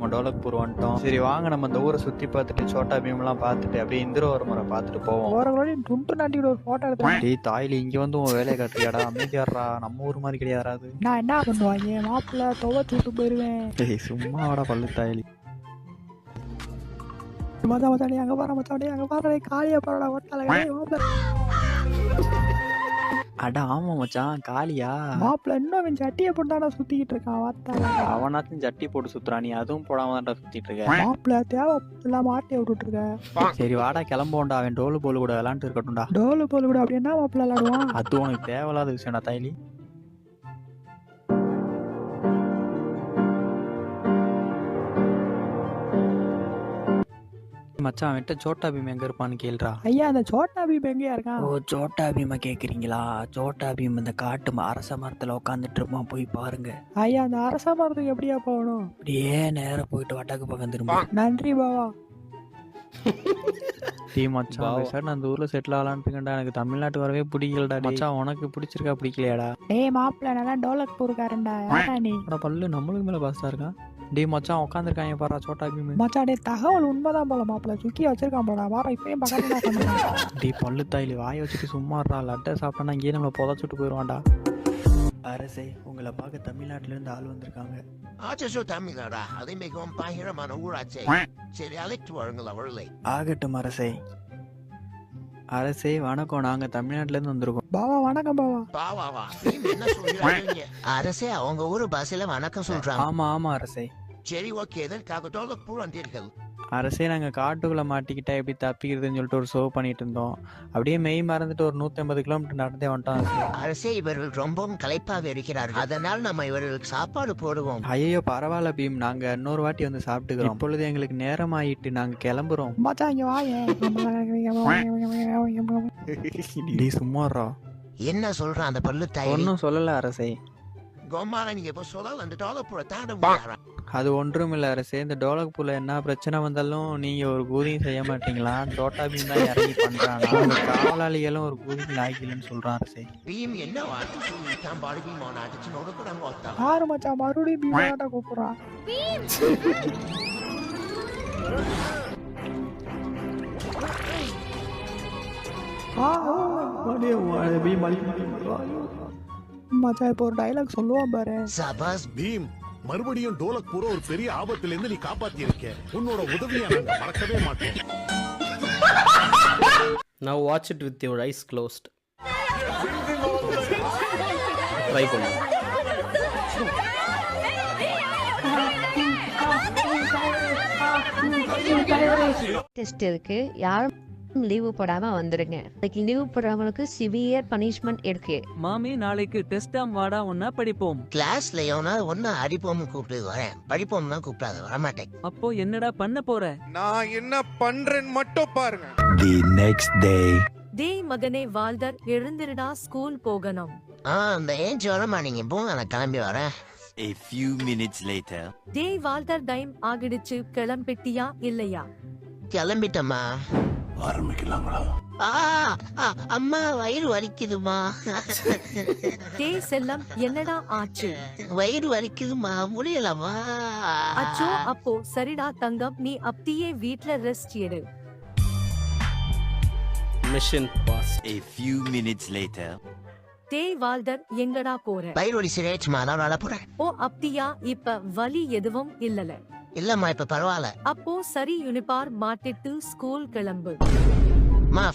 நம்ம டோலக்பூர் வந்துட்டோம். சரி வாங்க நம்ம இந்த ஊரை சுற்றி பார்த்துட்டு சோட்டா பீம்லாம் பார்த்துட்டு அப்படியே இந்திரவர்மரை பார்த்துட்டு போவோம். துண்டு நாட்டியோட ஒரு போட்டோ எடுத்தேன். டேய் தாய்லி இங்கே வந்து உன் வேலையை காட்டுறியாடா, அமைதியாடுறா, நம்ம ஊர் மாதிரி கிடையாது. நான் என்ன பண்ணுவாங்க மாப்பிள்ள துவைச்சு விட்டு போயிருவேன். டேய் சும்மா வாடா பல்லு தாய்லி. மச்சாடி அங்க பாரு மச்சாடி அங்க பாரு காளியா பாருடா ஒத்தால. அட ஆமா மச்சான் காளியா. மாப்பிள்ள இன்னும் அவன் சட்டியை போட்டாடா சுத்திக்கிட்டு இருக்கான் வாத்தால. அவனாச்சும் சட்டி போட்டு சுத்துறா, நீ அதுவும் போடாம தான்டா சுத்திட்டு இருக்க. மாப்பிள்ள தேவை இல்லாம ஆட்டிய விட்டுட்டு இருக்க. சரி வாடா கிளம்போண்டா, அவன் டோலு போலு கூட விளாண்டு இருக்கட்டும்டா. டோலு போல கூட அப்படின்னா மாப்பிள்ள விளாடுவான். அது உனக்கு தேவையில்லாத விஷயம்டா தாய்லி. மச்சான் அவன்கிட்ட சோட்டா பீம் எங்க இருப்பான்னு கேள்றா. ஐயா அந்த சோட்டா பீம் எங்கயா இருக்கான்? ஓ சோட்டா பீமை கேக்குறீங்களா? சோட்டா பீம் இந்த காட்டு அரச மரத்துல உட்காந்துட்டு இருப்பான், போய் பாருங்க. ஐயா அந்த அரச மரத்துக்கு எப்படியா போகணும்? அப்படியே நேரம் போயிட்டு வட்டாக்கு பக்கம் திரும்ப. நன்றி பாவா. டீ மச்சான் சார் நான் அந்த ஊர்ல செட்டில் ஆகலான்னு இருக்கேன்டா, எனக்கு தமிழ்நாட்டு வரவே பிடிக்கலடா. மச்சான் உனக்கு பிடிச்சிருக்கா பிடிக்கலையாடா? டேய் மாப்பிள்ள நல்லா டோலக்பூர்காரன்டா. யாரா நீ? பல்லு நம்மளுக்கு மேல பாஸ்டா இருக்கா. டே மச்சான் உட்காந்துருக்காங்க பாரு சோட்டா பீம். மச்சான் டே தகவல் உண்மைதான் போல மாப்பிள்ள சுக்கிய வச்சிருக்கான் போல. வாரம் இப்பயும் பக்கத்துல. டே பல்லு தாயிலி வாயை வச்சுட்டு சும்மா இருடா, லட்டை சாப்பிட்டா இங்கேயே நம்மளை புதைச்சுட்டு போயிடுவான்டா. அரசே உங்களை பார்க்க தமிழ்நாட்டுல இருந்து ஆள் வந்திருக்காங்க. ஆச்சோ தமிழரா, அது மிகவும் பகிரமான ஊராட்சி. சரி அழைத்து வாருங்கள் அவர்களை. ஆகட்டும் அரசே. அரசே வணக்கம், நாங்க தமிழ்நாட்டுல இருந்து வந்திருக்கோம். பாவா வணக்கம் பாவா. பாவாவா என்ன சொல்றீங்க? அரசே அவங்க ஊரு பாஷையில வணக்கம் சொல்றாங்க. ஆமா ஆமா அரசே. சரி ஓகே, எதற்காக டோலக்பூர் வந்தீர்கள்? அரசே நாங்கள் காட்டுக்குள்ளே மாட்டிக்கிட்டா எப்படி தப்பிக்கிறதுன்னு சொல்லிட்டு ஒரு ஷோ பண்ணிட்டு இருந்தோம். அப்படியே மெய் மறந்துட்டு ஒரு 150 கிலோமீட்டர் நடந்தே வந்துட்டோம். அரசே இவர்கள் ரொம்பவும் களைப்பாக இருக்கிறார்கள், அதனால் நம்ம இவர்களுக்கு சாப்பாடு போடுவோம். ஐயோ பரவாயில்ல பீம், நாங்க இன்னொரு வாட்டி வந்து சாப்பிட்டுக்கிறோம். இப்பொழுது எங்களுக்கு நேரம் ஆயிட்டு நாங்க கிளம்புறோம். மச்சான் இங்க வாயே. நீ சும்மாறா. என்ன சொல்றான் அந்த பல்லு தாய்? ஒன்னும் சொல்லல அரசே. கோமால நீங்க இப்ப சொல்லல அந்த டோலக்பூரை தாண்ட முடியாதா? அது ஒன்றும் இல்லை அரசே, இந்த டோலக்பூர்ல என்ன பிரச்சனை வந்தாலும் நீங்க ஒரு கூதியும் செய்ய மாட்டீங்களா? சோட்டா பீம் தான் இறங்கி பண்றாங்க, காவலாளிகளும் ஒரு கூதியும் லாய்க்கலன்னு சொல்றான் அரசே. பீம் என்ன வார்த்தை சொல்லிட்டான்? பாடி பீம் அவன் அடிச்சு நோடுக்குறாங்க ஒத்தா. ஆறு மச்சான் மறுபடியும் பீமாட்ட கூப்பிடுறான். மச்சான் இப்போ ஒரு டைலாக் சொல்லுவான் பாரு. சபாஸ் பீம், மறுபடியும் டோலக்பூர ஒரு பெரிய ஆபத்துல இருந்து நீ காப்பாத்தி இருக்க. உன்னோட உதவியை நாங்க மறக்கவே மாட்டோம். Now watch it with your eyes closed. Try பண்ணு. டெஸ்ட் இருக்கு, யாரும் லீவு போடாம வந்துருங்க. இன்னைக்கு லீவு போடுறவங்களுக்கு சிவியர் பனிஷ்மெண்ட் இருக்கு. மாமி நாளைக்கு டெஸ்டாம் வாடா, ஒன்னா படிப்போம். கிளாஸ்ல எவனா ஒன்னு அடிப்போம்னு கூப்பிட்டு வரேன், படிப்போம் தான் கூப்பிடாத வரமாட்டேன். அப்போ என்னடா பண்ண போற? நான் என்ன பண்றேன்னு மட்டும் பாருங்க. The next day. டேய் மகனே வால்டர், எழுந்திருடா, ஸ்கூல் போகணும். அந்த ஏஞ்சி வரமா, நீங்க போங்க, நான் கிளம்பி வரேன். A few minutes later. டேய் வால்டர், டைம் ஆகிடுச்சு, கிளம்பிட்டியா இல்லையா? கிளம்பிட்டம்மா. ஆரம்பிக்கலாங்களா? அம்மா வயிறு வலிக்குதுமா. டேய் செல்லம், என்னடா ஆச்சு? வயிறு வலிக்குதுமா, முடியலமா. அச்சோ, அப்போ சரிடா தங்கம், நீ அப்படியே வீட்ல ரெஸ்ட் எடு. Mission pass. A few minutes later. டேய் வால்டர், எங்கடா போற? வயிறு வலி சரியாச்சுமா, நான் நல்லா போறேன். ஓ அப்படியா, இப்ப வலி எதுவும் இல்லல? இல்லம்மா இப்ப பரவாயில்ல. அப்போ சரி, யூனிபார் மாட்டிட்டு ஸ்கூல் கிளம்பு.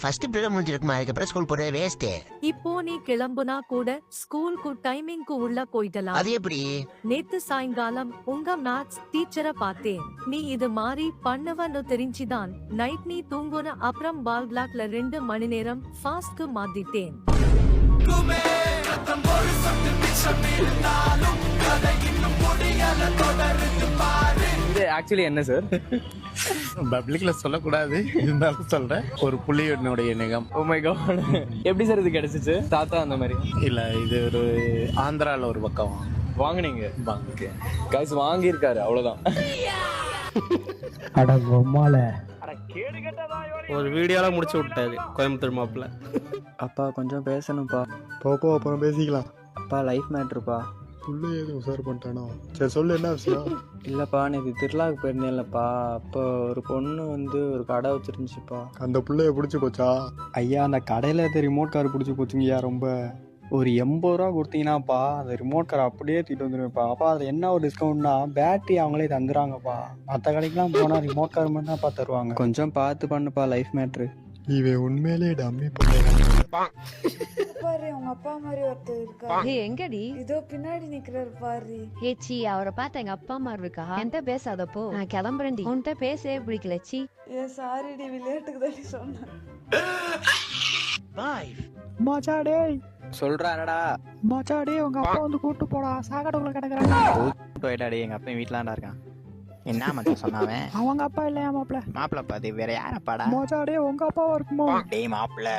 ஃபர்ஸ்ட் பீரியட் முடிஞ்சிருக்குமா, அதுக்கப்புறம் ஸ்கூல் போறது வேஸ்ட். இப்போ நீ கிளம்புனா கூட ஸ்கூலுக்கு டைமிங்க்கு உள்ள போயிடலாம். அது எப்படி? நேத்து சாயங்காலம் உங்க மேத்ஸ் டீச்சரை பார்த்தேன். நீ இது மாதிரி பண்ணவன்னு தெரிஞ்சுதான் நைட் நீ தூங்குன அப்புறம் பால் பிளாக்ல 2 மணி நேரம் ஃபாஸ்ட்க்கு மாத்திட்டேன். இது ஆக்சுவலி என்ன சார்? பப்ளிக்ல சொல்லக்கூடாது, இருந்தாலும் சொல்றேன். ஒரு புலியினுடைய நிகம். ஓ மை காட், எப்படி சார் இது கிடைச்சிச்சு? தாத்தா அந்த மாதிரி இல்ல, இது ஒரு ஆந்திரால ஒரு பக்கம் வாங்குனீங்க. ஓகே கைஸ், வாங்கியிருக்காரு அவ்வளவுதான். அட பொம்மால ஒரு வீடியோல முடிச்சு விட்டாரு கோயம்புத்தூர் மாப்பிள்ள. அப்பா கொஞ்சம் பேசணும்ப்பா. போப்போ அப்புறம் பேசிக்கலாம். அப்பா லைஃப் மேட்ருப்பா. புள்ள ஏதோ உசார் பண்ணிட்டானோ. சரி சொல்லு என்ன விஷயம்? இல்லப்பா நேற்று திருவிழாவுக்கு போயிருந்தேன்லப்பா, அப்போ ஒரு பொண்ணு வந்து ஒரு கடை வச்சிருந்துச்சுப்பா. அந்த புள்ளைய பிடிச்சி போச்சா? ஐயா அந்த கடையில் இருக்க ரிமோட் கார் பிடிச்சி போச்சுங்கய்யா. ரொம்ப ஒரு 80 ரூபா கொடுத்தீங்கன்னாப்பா அந்த ரிமோட் கார் அப்படியே தூக்கிட்டு வந்துருவேன்ப்பா. அப்பா அதில் என்ன ஒரு டிஸ்கவுண்ட்னா பேட்டரி அவங்களே தந்துடுறாங்கப்பா. மற்ற கடைக்கெலாம் போனால் ரிமோட் கார் மட்டும் தான்ப்பா தருவாங்க. கொஞ்சம் பார்த்து பண்ணுப்பா லைஃப் மேட்ரு. இவன் உண்மையிலே டம்மி பண்ண. பாரு உங்க அப்பா மாதிரி ஒருத்தர் இருக்கா. ஏய் எங்கடி? இதோ பின்னாடி நிக்கிறாரு பாரு. ஏச்சி அவரை பார்த்தா எங்க அப்பா அம்மா இருக்கா? என்கிட்ட பேசாதப்போ நான் கிளம்புறேன்டி. உன்கிட்ட பேசவே பிடிக்கல. சி ஏ சாரிடி, விளையாட்டுக்கு தான் சொன்னேன். மச்சா டேய் சொல்றானடா. மச்சா டேய் உங்க அப்பா வந்து கூட்டு போடா, சாக்கடைக்குள்ள கிடக்குறாங்க. போயிட்டா டேய், எங்கள் அப்பா வீட்டிலாண்டா இருக்கான். என்ன மச்சான் சொன்னாவன்? அவங்க அப்பா இல்லையா மாப்பிள்ள? மாப்பிள்ள பாதி வேற யாரப்பாடா? மச்சா டேய் உங்க அப்பாவா இருக்குமோ? டேய் மாப்பிள்ள